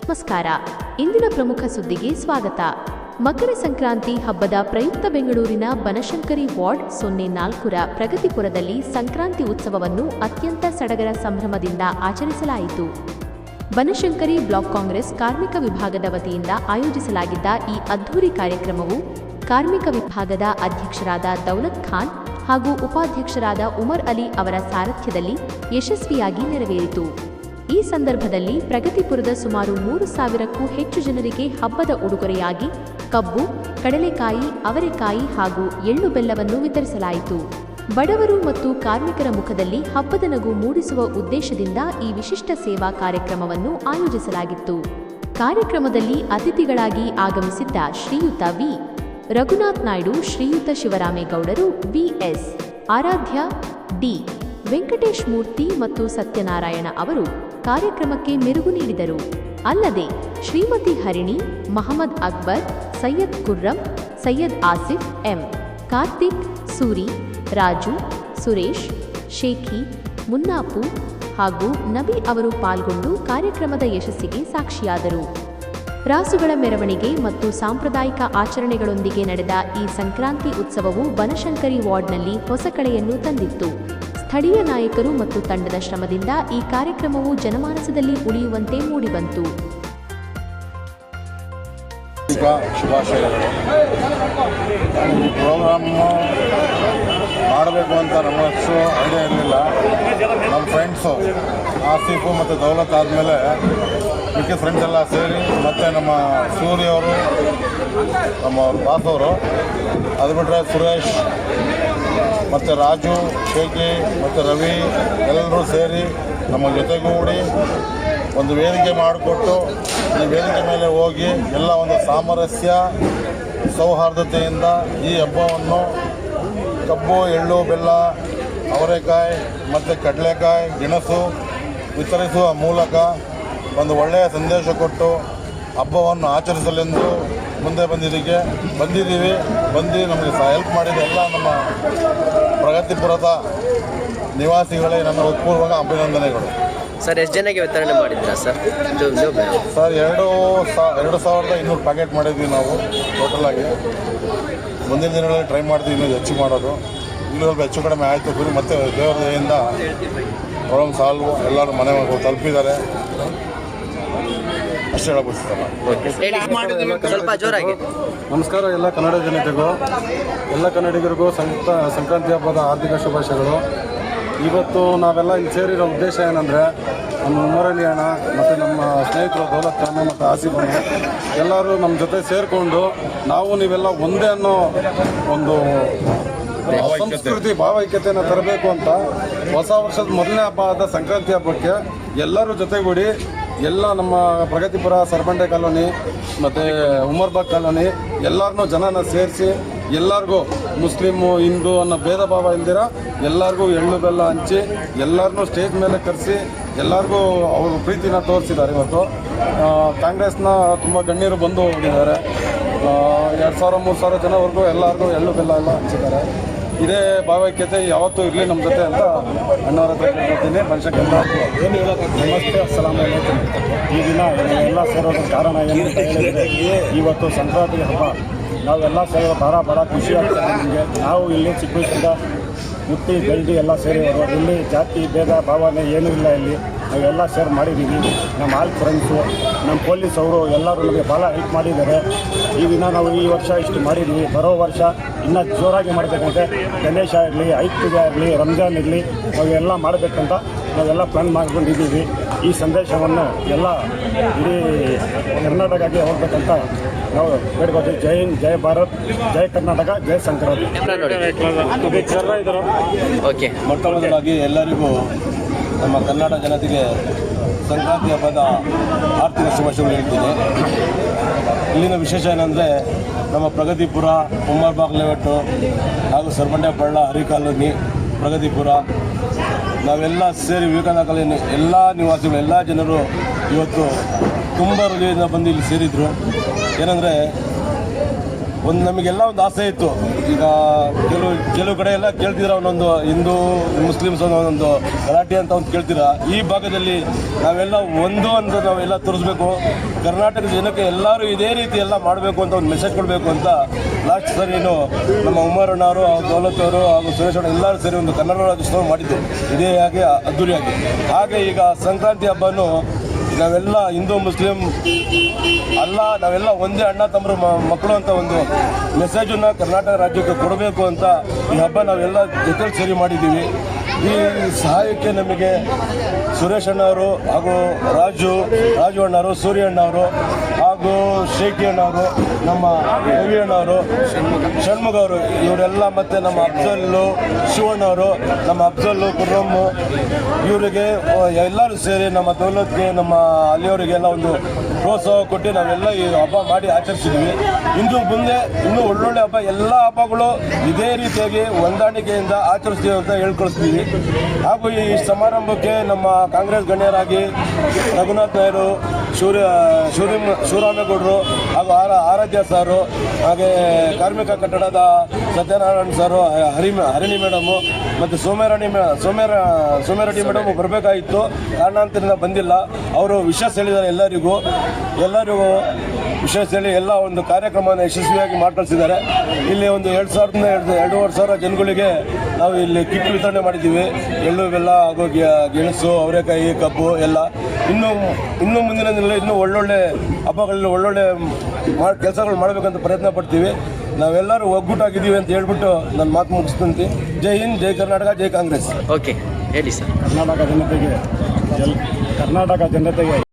ನಮಸ್ಕಾರ. ಇಂದಿನ ಪ್ರಮುಖ ಸುದ್ದಿಗೆ ಸ್ವಾಗತ. ಮಕರ ಸಂಕ್ರಾಂತಿ ಹಬ್ಬದ ಪ್ರಯುಕ್ತ ಬೆಂಗಳೂರಿನ ಬನಶಂಕರಿ ವಾರ್ಡ್ 04ರ ಪ್ರಗತಿಪುರದಲ್ಲಿ ಸಂಕ್ರಾಂತಿ ಉತ್ಸವವನ್ನು ಅತ್ಯಂತ ಸಡಗರ ಸಂಭ್ರಮದಿಂದ ಆಚರಿಸಲಾಯಿತು. ಬನಶಂಕರಿ ಬ್ಲಾಕ್ ಕಾಂಗ್ರೆಸ್ ಕಾರ್ಮಿಕ ವಿಭಾಗದ ವತಿಯಿಂದ ಆಯೋಜಿಸಲಾಗಿದ್ದ ಈ ಅದ್ಧೂರಿ ಕಾರ್ಯಕ್ರಮವು ಕಾರ್ಮಿಕ ವಿಭಾಗದ ಅಧ್ಯಕ್ಷರಾದ ದೌಲತ್ ಖಾನ್ ಹಾಗೂ ಉಪಾಧ್ಯಕ್ಷರಾದ ಉಮರ್ ಅಲಿ ಅವರ ಸಾರಥ್ಯದಲ್ಲಿ ಯಶಸ್ವಿಯಾಗಿ ನೆರವೇರಿತು. ಈ ಸಂದರ್ಭದಲ್ಲಿ ಪ್ರಗತಿಪುರದ ಸುಮಾರು 3,000ಕ್ಕೂ ಹೆಚ್ಚು ಜನರಿಗೆ ಹಬ್ಬದ ಉಡುಗೊರೆಯಾಗಿ ಕಬ್ಬು, ಕಡಲೆಕಾಯಿ, ಅವರೆಕಾಯಿ ಹಾಗೂ ಎಳ್ಳು ಬೆಲ್ಲವನ್ನು ವಿತರಿಸಲಾಯಿತು. ಬಡವರು ಮತ್ತು ಕಾರ್ಮಿಕರ ಮುಖದಲ್ಲಿ ಹಬ್ಬದ ನಗು ಮೂಡಿಸುವ ಉದ್ದೇಶದಿಂದ ಈ ವಿಶಿಷ್ಟ ಸೇವಾ ಕಾರ್ಯಕ್ರಮವನ್ನು ಆಯೋಜಿಸಲಾಗಿತ್ತು. ಕಾರ್ಯಕ್ರಮದಲ್ಲಿ ಅತಿಥಿಗಳಾಗಿ ಆಗಮಿಸಿದ್ದ ಶ್ರೀಯುತ ವಿ. ರಘುನಾಥ್ ನಾಯ್ಡು, ಶ್ರೀಯುತ ಶಿವರಾಮೇಗೌಡರು, ವಿ.ಎಸ್. ಆರಾಧ್ಯ, ಡಿ. ವೆಂಕಟೇಶ್ ಮೂರ್ತಿ ಮತ್ತು ಸತ್ಯನಾರಾಯಣ ಅವರು ಕಾರ್ಯಕ್ರಮಕ್ಕೆ ಮೆರುಗು ನೀಡಿದರು. ಅಲ್ಲದೆ ಶ್ರೀಮತಿ ಹರಿಣಿ, ಮಹಮ್ಮದ್ ಅಕ್ಬರ್, ಸೈಯದ್ ಖುರ್ರಂ, ಸೈಯದ್ ಆಸಿಫ್, ಎಂ. ಕಾರ್ತಿಕ್, ಸೂರಿ, ರಾಜು, ಸುರೇಶ್, ಶೇಖಿ, ಮುನ್ನಾಪು ಹಾಗೂ ನಬಿ ಅವರು ಪಾಲ್ಗೊಂಡು ಕಾರ್ಯಕ್ರಮದ ಯಶಸ್ಸಿಗೆ ಸಾಕ್ಷಿಯಾದರು. ರಾಸುಗಳ ಮೆರವಣಿಗೆ ಮತ್ತು ಸಾಂಪ್ರದಾಯಿಕ ಆಚರಣೆಗಳೊಂದಿಗೆ ನಡೆದ ಈ ಸಂಕ್ರಾಂತಿ ಉತ್ಸವವು ಬನಶಂಕರಿ ವಾರ್ಡ್ನಲ್ಲಿ ಹೊಸ ಕಳೆಯನ್ನು ತಂದಿತ್ತು. ಸ್ಥಳೀಯ ನಾಯಕರು ಮತ್ತು ತಂಡದ ಶ್ರಮದಿಂದ ಈ ಕಾರ್ಯಕ್ರಮವು ಜನಮಾನಸದಲ್ಲಿ ಉಳಿಯುವಂತೆ ಮೂಡಿಬಂತು. ಶುಭಾಶಯಗಳು. ಈ ಪ್ರೋಗ್ರಾಮ್ ಮಾಡಬೇಕು ಅಂತ ನಮಗಷ್ಟು ಐಡಿಯಾ ಇರಲಿಲ್ಲ. ನಮ್ಮ ಫ್ರೆಂಡ್ಸು ಆಸಿಫು ಮತ್ತು ದೌಲತ್ ಆದಮೇಲೆ ಮಿಕ್ಕ ಫ್ರೆಂಡ್ಸ್ ಎಲ್ಲ ಸೇರಿ ಮತ್ತು ನಮ್ಮ ಸೂರ್ಯವರು, ನಮ್ಮ ಬಾಸ್ ಅವರು, ಅದು ಬಿಟ್ಟರೆ ಸುರೇಶ್ ಮತ್ತು ರಾಜು, ಶೇಖಿ ಮತ್ತು ರವಿ ಎಲ್ಲರೂ ಸೇರಿ ನಮ್ಮ ಜೊತೆಗೂಡಿ ಒಂದು ವೇದಿಕೆ ಮಾಡಿಕೊಟ್ಟು ಈ ವೇದಿಕೆ ಮೇಲೆ ಹೋಗಿ ಎಲ್ಲ ಒಂದು ಸಾಮರಸ್ಯ ಸೌಹಾರ್ದತೆಯಿಂದ ಈ ಹಬ್ಬವನ್ನು ಕಬ್ಬು, ಎಳ್ಳು, ಬೆಲ್ಲ, ಅವರೆಕಾಯಿ ಮತ್ತು ಕಡಲೆಕಾಯಿ, ಗೆಣಸು ವಿತರಿಸುವ ಮೂಲಕ ಒಂದು ಒಳ್ಳೆಯ ಸಂದೇಶ ಕೊಟ್ಟು ಹಬ್ಬವನ್ನು ಆಚರಿಸಲೆಂದು ಮುಂದೆ ಬಂದಿದ್ದೀವಿ. ನಮಗೆ ಹೆಲ್ಪ್ ಮಾಡಿದ ಎಲ್ಲ ನಮ್ಮ ಪ್ರಗತಿಪುರದ ನಿವಾಸಿಗಳೇ ನನ್ನ ಹೃತ್ಪೂರ್ವಕ ಅಭಿನಂದನೆಗಳು. ಸರ್, ಎಷ್ಟು ಜನಕ್ಕೆ ವಿತರಣೆ ಮಾಡಿದ್ದೀರಾ ಸರ್? ಸರ್ 2,200 ಪ್ಯಾಕೆಟ್ ಮಾಡಿದ್ವಿ ನಾವು ಟೋಟಲಾಗಿ. ಮುಂದಿನ ದಿನಗಳಲ್ಲಿ ಟ್ರೈ ಮಾಡ್ತೀವಿ ಇನ್ನೂ ಹೆಚ್ಚು ಮಾಡೋದು. ಇನ್ನೂ ಸ್ವಲ್ಪ ಹೆಚ್ಚು ಕಡಿಮೆ ಆಯಿತು ಗುರು. ಮತ್ತು ದೇವರ ದಯೆಯಿಂದ ಪ್ರಾಬ್ಲಮ್ ಸಾಲ್ವ್, ಎಲ್ಲರೂ ಮನೆ ತಲುಪಿದ್ದಾರೆ ಅಷ್ಟೇ ಹೇಳಬಯಸ್ತಾರೆ. ಸ್ವಲ್ಪ ಜೋರಾಗಿ. ನಮಸ್ಕಾರ ಎಲ್ಲ ಕನ್ನಡ ಜನತೆಗೂ, ಎಲ್ಲ ಕನ್ನಡಿಗರಿಗೂ ಸಂಕ್ರಾಂತಿ ಹಬ್ಬದ ಆರ್ಥಿಕ ಶುಭಾಶಯಗಳು. ಇವತ್ತು ನಾವೆಲ್ಲ ಇಲ್ಲಿ ಸೇರಿರೋ ಉದ್ದೇಶ ಏನಂದರೆ, ನಮ್ಮ ಉಮರಲಿ ಅಣ್ಣ ಮತ್ತು ನಮ್ಮ ಸ್ನೇಹಿತರು ದೌಲತ್ ಖಾನ್ ಮತ್ತು ಆಸಿಫ್ ಎಲ್ಲರೂ ನಮ್ಮ ಜೊತೆ ಸೇರಿಕೊಂಡು ನೀವೆಲ್ಲ ಒಂದೇ ಅನ್ನೋ ಒಂದು ಸಂಸ್ಕೃತಿ ಭಾವೈಕ್ಯತೆಯನ್ನು ತರಬೇಕು ಅಂತ ಹೊಸ ವರ್ಷದ ಮೊದಲನೇ ಹಬ್ಬ ಆದ ಸಂಕ್ರಾಂತಿ ಹಬ್ಬಕ್ಕೆ ಎಲ್ಲರೂ ಜೊತೆಗೂಡಿ ಎಲ್ಲ ನಮ್ಮ ಪ್ರಗತಿಪುರ ಸರ್ಬಂಡೆ ಕಾಲೋನಿ ಮತ್ತು ಉಮರ್ಬಾಗ್ ಕಾಲೋನಿ ಎಲ್ಲರನ್ನೂ ಜನನ ಸೇರಿಸಿ ಎಲ್ಲರಿಗೂ ಮುಸ್ಲಿಮು, ಹಿಂದೂ ಅನ್ನೋ ಭೇದ ಭಾವ ಇಲ್ದಿರ ಎಲ್ಲರಿಗೂ ಎಳ್ಳು ಬೆಲ್ಲ ಹಂಚಿ ಎಲ್ಲರನ್ನೂ ಸ್ಟೇಜ್ ಮೇಲೆ ಕರೆಸಿ ಎಲ್ಲರಿಗೂ ಅವರು ಪ್ರೀತಿನ ತೋರಿಸಿದ್ದಾರೆ. ಇವತ್ತು ಕಾಂಗ್ರೆಸ್ನ ತುಂಬ ಗಣ್ಯರು ಬಂದು ಹೋಗಿದ್ದಾರೆ. 2,000-3,000 ಜನವರೆಗೂ ಎಲ್ಲರಿಗೂ ಎಳ್ಳು ಬೆಲ್ಲ ಎಲ್ಲ ಹಂಚಿದ್ದಾರೆ. ಇದೇ ಭಾವೈಕ್ಯತೆ ಯಾವತ್ತೂ ಇರಲಿ ನಮ್ಮ ಜೊತೆ ಅಂತ ಅಣ್ಣವರ ಹತ್ರ ಕೇಳ್ಕೊತೀನಿ. ಮನುಷ್ಯಕ್ಕೆ ಎಲ್ಲರಿಗೂ ಏನು ಹೇಳೋದು, ನಮಸ್ತೆ, ಅಸ್ಸಲಾಮು ಅಲೈಕುಮ್. ಈ ದಿನ ಎಲ್ಲ ಸೇರೋದಕ್ಕೆ ಕಾರಣ ಏನಂತ ಹೇಳಿದರೆ, ಇವತ್ತು ಸಂಕ್ರಾಂತಿ ಹಬ್ಬ. ನಾವೆಲ್ಲ ಸೇರೋ ಭಾಳ ಖುಷಿ ಆಗ್ತದೆ ನಮಗೆ. ನಾವು ಇಲ್ಲಿ ಚಿಕ್ಕ ವಯಸ್ಸಿಂದ ಹುಟ್ಟಿ ಬೆಳೆದು ಎಲ್ಲ ಸೇರಿರೋರು. ಇಲ್ಲಿ ಜಾತಿ ಭೇದ ಭಾವನೆ ಏನೂ ಇಲ್ಲ. ಇಲ್ಲಿ ನಾವೆಲ್ಲ ಶೇರ್ ಮಾಡಿದ್ದೀವಿ. ನಮ್ಮ ಆಲ್ ಫ್ರೆಂಡ್ಸು, ನಮ್ಮ ಪೊಲೀಸ್ ಅವರು ಎಲ್ಲರೂ ನಮಗೆ ಭಾಳ ಹೆಲ್ಪ್ ಮಾಡಿದ್ದಾರೆ. ಈ ದಿನ ನಾವು ಈ ವರ್ಷ ಇಷ್ಟು ಮಾಡಿದ್ವಿ. ಬರೋ ವರ್ಷ ಇನ್ನೂ ಜೋರಾಗಿ ಮಾಡಬೇಕಂತೆ. ಗಣೇಶ ಇರಲಿ, ಐಕ್ಯತೆ ಆಗಲಿ, ರಂಜಾನ್ ಇರಲಿ, ನಾವೆಲ್ಲ ಮಾಡಬೇಕಂತ ನಾವೆಲ್ಲ ಪ್ಲ್ಯಾನ್ ಮಾಡ್ಕೊಂಡಿದ್ದೀವಿ. ಈ ಸಂದೇಶವನ್ನು ಎಲ್ಲ ಇಡೀ ಕರ್ನಾಟಕಕ್ಕೆ ಹೋಗ್ಬೇಕಂತ ನಾವು ಬೇಡ್ಕೊತೀವಿ. ಜೈ ಹಿಂದ್, ಜೈ ಭಾರತ್, ಜೈ ಕರ್ನಾಟಕ, ಜೈ ಸಂಕ್ರಾಂತಿ. ಮೊಟ್ಟ ಮೊದಲಾಗಿ ಎಲ್ಲರಿಗೂ ನಮ್ಮ ಕನ್ನಡ ಜನತೆಗೆ ಸಂಕ್ರಾಂತಿ ಹಬ್ಬದ ಆರ್ಥಿಕ ಶುಭಾಶಯಗಳು ಹೇಳ್ತೀನಿ. ಇಲ್ಲಿನ ವಿಶೇಷ ಏನಂದರೆ, ನಮ್ಮ ಪ್ರಗತಿಪುರ, ಉಮರ್ಬಾಗ್ ಲೇಔಟು ಹಾಗೂ ಸರ್ಬಂಡೆ ಪಳ್ಳ, ಹರಿ ಕಾಲೋನಿ, ಪ್ರಗತಿಪುರ ನಾವೆಲ್ಲ ಸೇರಿ ವಿವೇಕಾನಂದ ಕಾಲೋನಿ ಎಲ್ಲ ನಿವಾಸಿಗಳು, ಎಲ್ಲ ಜನರು ಇವತ್ತು ತುಂಬ ಹೃದಯದಿಂದ ಬಂದು ಇಲ್ಲಿ ಸೇರಿದರು. ಏನಂದರೆ ಒಂದು ನಮಗೆಲ್ಲ ಒಂದು ಆಸೆ ಇತ್ತು. ಈಗ ಕೆಲವು ಕಡೆ ಎಲ್ಲ ಕೇಳ್ತಿದ್ರ ಒಂದೊಂದು ಹಿಂದೂ ಮುಸ್ಲಿಮ್ಸ್ ಒಂದೊಂದು ಗಲಾಟೆ ಅಂತ ಒಂದು ಕೇಳ್ತೀರ. ಈ ಭಾಗದಲ್ಲಿ ನಾವೆಲ್ಲ ಒಂದು ಅಂತ ನಾವೆಲ್ಲ ತೋರಿಸ್ಬೇಕು, ಕರ್ನಾಟಕದ ಜನಕ್ಕೆ ಎಲ್ಲರೂ ಇದೇ ರೀತಿ ಎಲ್ಲ ಮಾಡಬೇಕು ಅಂತ ಒಂದು ಮೆಸೇಜ್ ಕೊಡಬೇಕು ಅಂತ ಲಾಸ್ಟ್ ಸರಿನು ನಮ್ಮ ಉಮರಣ್ಣವರು, ದೌಲತ್ ಅವರು ಹಾಗೂ ಸುರೇಶ್ ಅವರು ಎಲ್ಲರೂ ಸೇರಿ ಒಂದು ಕನ್ನಡ ರಾಜ್ಯೋತ್ಸವ ಮಾಡಿದ್ದು ಇದೇ ಹಾಗೆ ಅದ್ದೂರಿಯಾಗಿ. ಹಾಗೆ ಈಗ ಸಂಕ್ರಾಂತಿ ಹಬ್ಬನೂ ನಾವೆಲ್ಲ ಹಿಂದೂ ಮುಸ್ಲಿಂ ಅಲ್ಲ, ನಾವೆಲ್ಲ ಒಂದೇ ಅಣ್ಣ ತಮ್ಮರು ಮಕ್ಕಳು ಅಂತ ಒಂದು ಮೆಸೇಜನ್ನು ಕರ್ನಾಟಕ ರಾಜ್ಯಕ್ಕೆ ಕೊಡಬೇಕು ಅಂತ ಈ ಹಬ್ಬ ನಾವೆಲ್ಲ ಜೊತೆಲಿ ಸೇರಿ ಮಾಡಿದ್ದೀವಿ. ಈ ಸಹಾಯಕ್ಕೆ ನಮಗೆ ಸುರೇಶ್ ಅಣ್ಣವರು ಹಾಗೂ ರಾಜು ಅಣ್ಣವರು, ಸೂರ್ಯ ಅಣ್ಣವರು ಹಾಗೂ ಶೇಖಿ ಅಣ್ಣವರು, ನಮ್ಮ ರವಿ ಅಣ್ಣವರು, ಷಣ್ಮುಖ ಅವರು, ಇವರೆಲ್ಲ ಮತ್ತು ನಮ್ಮ ಅಫ್ಜಲ್ಲು, ಶಿವಣ್ಣವರು, ನಮ್ಮ ಅಫ್ಜಲ್ಲು, ಕುರ್ರಮ್ಮು, ಇವರಿಗೆ ಎಲ್ಲರೂ ಸೇರಿ ನಮ್ಮ ದೌಲತ್ಗೆ, ನಮ್ಮ ಅಲ್ಲಿಯವರಿಗೆಲ್ಲ ಒಂದು ಪ್ರೋತ್ಸಾಹ ಕೊಟ್ಟು ನಾವೆಲ್ಲ ಈ ಹಬ್ಬ ಮಾಡಿ ಆಚರಿಸಿದ್ವಿ. ಇಂದು ಮುಂದೆ ಇನ್ನೂ ಒಳ್ಳೊಳ್ಳೆ ಹಬ್ಬ, ಎಲ್ಲ ಹಬ್ಬಗಳು ಇದೇ ರೀತಿಯಾಗಿ ಹೊಂದಾಣಿಕೆಯಿಂದ ಆಚರಿಸ್ತೀವಿ ಅಂತ ಹೇಳ್ಕೊಳಿಸ್ತೀವಿ. ಹಾಗೂ ಈ ಸಮಾರಂಭಕ್ಕೆ ನಮ್ಮ ಕಾಂಗ್ರೆಸ್ ಗಣ್ಯರಾಗಿ ರಘುನಾಥ್ ನಾಯ್ಡು, ಶಿವರಾಮೇಗೌಡರು ಹಾಗೂ ಆರಾಧ್ಯ ಸಾರು, ಹಾಗೆ ಕಾರ್ಮಿಕ ಕಟ್ಟಡದ ಸತ್ಯನಾರಾಯಣ ಸಾರು, ಹರಿಣಿ ಮೇಡಮು ಮತ್ತು ಸೋಮ್ಯರೆಡ್ಡಿ ಮೇಡಮ್ ಬರಬೇಕಾಗಿತ್ತು, ಕಾರಣಾಂತರದಿಂದ ಬಂದಿಲ್ಲ. ಅವರು ವಿಷಯ ಹೇಳಿದ್ದಾರೆ ಎಲ್ಲರಿಗೂ ವಿಷಯ ಹೇಳಿ ಎಲ್ಲ ಒಂದು ಕಾರ್ಯಕ್ರಮವನ್ನು ಯಶಸ್ವಿಯಾಗಿ ಮಾಡ್ಕಳಿಸಿದ್ದಾರೆ. ಇಲ್ಲಿ ಒಂದು 2,000-2,500 ಜನಗಳಿಗೆ ನಾವು ಇಲ್ಲಿ ಕಿಟ್ ವಿತರಣೆ ಮಾಡಿದ್ದೀವಿ. ಎಳ್ಳು ಬೆಲ್ಲ ಹಾಗೂ ಗೆಣಸು, ಅವರೆಕಾಯಿ, ಕಬ್ಬು ಎಲ್ಲ. ಇನ್ನೂ ಮುಂದಿನ ದಿನಗಳಲ್ಲಿ ಇನ್ನೂ ಒಳ್ಳೊಳ್ಳೆ ಹಬ್ಬಗಳಲ್ಲಿ ಒಳ್ಳೊಳ್ಳೆ ಕೆಲಸಗಳು ಮಾಡಬೇಕಂತ ಪ್ರಯತ್ನ ಪಡ್ತೀವಿ. ನಾವೆಲ್ಲರೂ ಒಗ್ಗೂಟಾಗಿದ್ದೀವಿ ಅಂತ ಹೇಳ್ಬಿಟ್ಟು ನನ್ನ ಮಾತು ಮುಗಿಸ್ತೀನಿ. ಜೈ ಹಿಂದ್, ಜೈ ಕರ್ನಾಟಕ, ಜೈ ಕಾಂಗ್ರೆಸ್. ಓಕೆ, ಹೇಳಿ ಸರ್. ಕರ್ನಾಟಕ ಜನತೆಗೆ